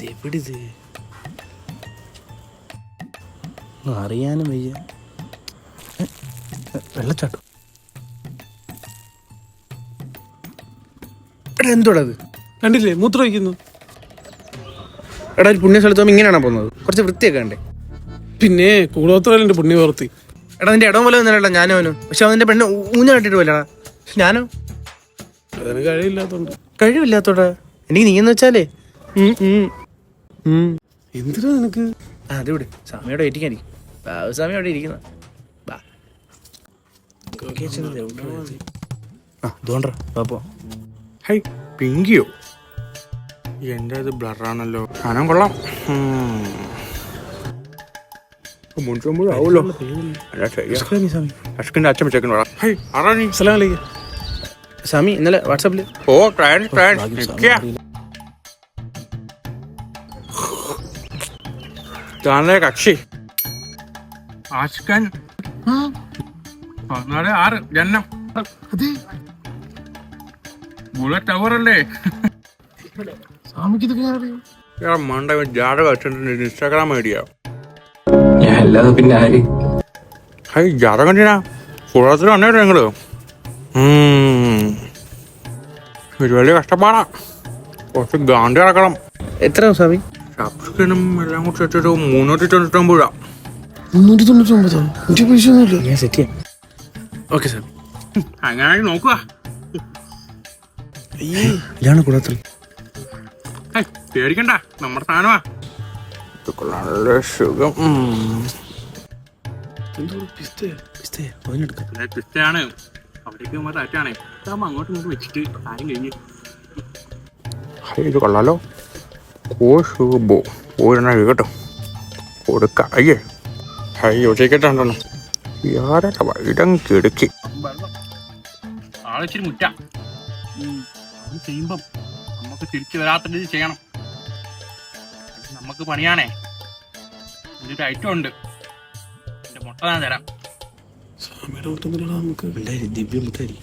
ഇതെവിടിത് അറിയാനും വയ്യ. വെള്ളച്ചാട്ടം. എടാ എന്തോടാ അത്? കണ്ടില്ലേ മൂത്രം ഒഴിക്കുന്നു. എടാ ഒരു പുണ്യ സ്ഥലത്ത് പോകുമ്പോൾ ഇങ്ങനെയാണോ പോകുന്നത്? കുറച്ച് വൃത്തിയൊക്കെ ഉണ്ട്. പിന്നെ കൂടോത്രല്ലേ പുണ്യ പ്രവൃത്തി. എടാ നിന്റെ ഇടം പോലെ ഒന്നുമല്ല ഞാനോ അവനും. പക്ഷെ അവൻ്റെ പെണ്ണ് ഊഞ്ഞ കെട്ടിട്ട് പോലെടാ. പക്ഷെ ഞാനോ അതിന് കഴിവില്ലാത്തോണ്ട്. കഴിവില്ലാത്തോടാ. എനിക്ക് നീയെന്ന് വെച്ചാലേ എന്തിനാ നിനക്ക്? അതിവിടെ സ്വാമിയോടെ വെയിറ്റിങ്ങായിരിക്കും. സ്വാമി അവിടെ ഇരിക്കുന്ന പാപ്പോ. ഹൈ പിങ്കിയോ? എൻ്റെ അത് ബ്ലറാണല്ലോ. സാധനം കൊള്ളാം. ആവുമല്ലോ. അഷ്കിൻ്റെ അച്ഛൻ വെച്ചേക്കണോടാ. ഹൈ ആരാ നീ? അസ്സലാമു അലൈക്കും. സ്വാമി ഇന്നലെ വാട്സാപ്പിൽ ഓ താനേ കക്ഷി ആഷ്കൻ 14/6 ജന്നം. ബുള്ളറ്റ് ടവറല്ലേ? സ്വാമിക്ക് ഇതൊക്കെ അറിയാം. മണ്ട ജാടക വെച്ചിട്ടുണ്ട്. Instagram idea. പിന്നെ ആര്? ഹൈ ജാടക കണ്ടിനാ കൂടത്തിൽ വന്നേട്ടോ ഞങ്ങള്. ഒരു വലിയ കഷ്ടപ്പാടാ. കുറച്ച് ഗാന്ധി കിടക്കണം. എത്ര സ്വാമി? സബ്സ്ക്രിപ്ഷനും എല്ലാം കൂടി വെച്ചിട്ട് 399 രൂപ. 399? എന്റെ പൈസ ഒന്നുമില്ല. ഞാൻ സെറ്റ് ചെയ്യാം. ഓക്കെ സ്വാമി. അങ്ങനെ നോക്കുക. ഇതാണ് കുളത്തിൽ. പേടിക്കണ്ട, നമ്മുടെ സാധനമാ. നല്ല സുഖം. പിസ്തയാണ്. അവിടേക്ക് നമ്മൾ താറ്റാണേ. ഇതാകുമ്പോൾ അങ്ങോട്ടും ഇങ്ങോട്ട് വെച്ചിട്ട് കാര്യം കഴിഞ്ഞ്. ഇത് കൊള്ളാലോ. ഓ ഒരെണ്ണ കേട്ടോ കൊടുക്ക. അയ്യേ ഉച്ചയ്ക്കട്ടോ യാരല്ല വൈഡം കിടക്കി. ആളിച്ചിരി മുറ്റ ചെയ്യുമ്പം നമുക്ക് തിരിച്ചു വരാത്ത രീതി ചെയ്യണം. നമുക്ക് പണിയാണേ. ഇതൊരു ഐറ്റം ഉണ്ട്. എന്റെ മുട്ട ഞാൻ തരാം. സ്വാമിയുടെ മുട്ടൊന്നുമില്ല. നമുക്ക് ദിവ്യ മുട്ടായി.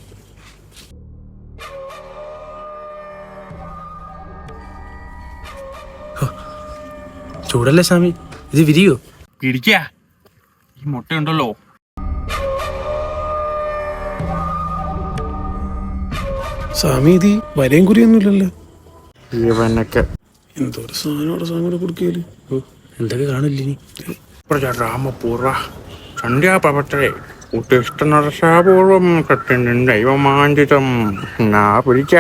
ചൂടല്ലേ സ്വാമി? ഇത് വിരിയോ? ഇരിക്ക. ഈ മുട്ടയുണ്ടല്ലോ, സ്വാമി ഇത് വരയും കുറിയൊന്നുമില്ലല്ലോ. ഇവനൊക്കെ എന്തോ ഒരു സാധനം സ്വാമിയുടെ കൊടുക്കല്. എന്തൊക്കെ കാണില്ല. രാമപൂർവ സന്ധ്യാപ്രവർത്തരെ ഉത്തിഷ്ടനരസാപൂർവം കൃത്യൻ ദൈവമാഞ്ചിതം നാ പിടിക്ക.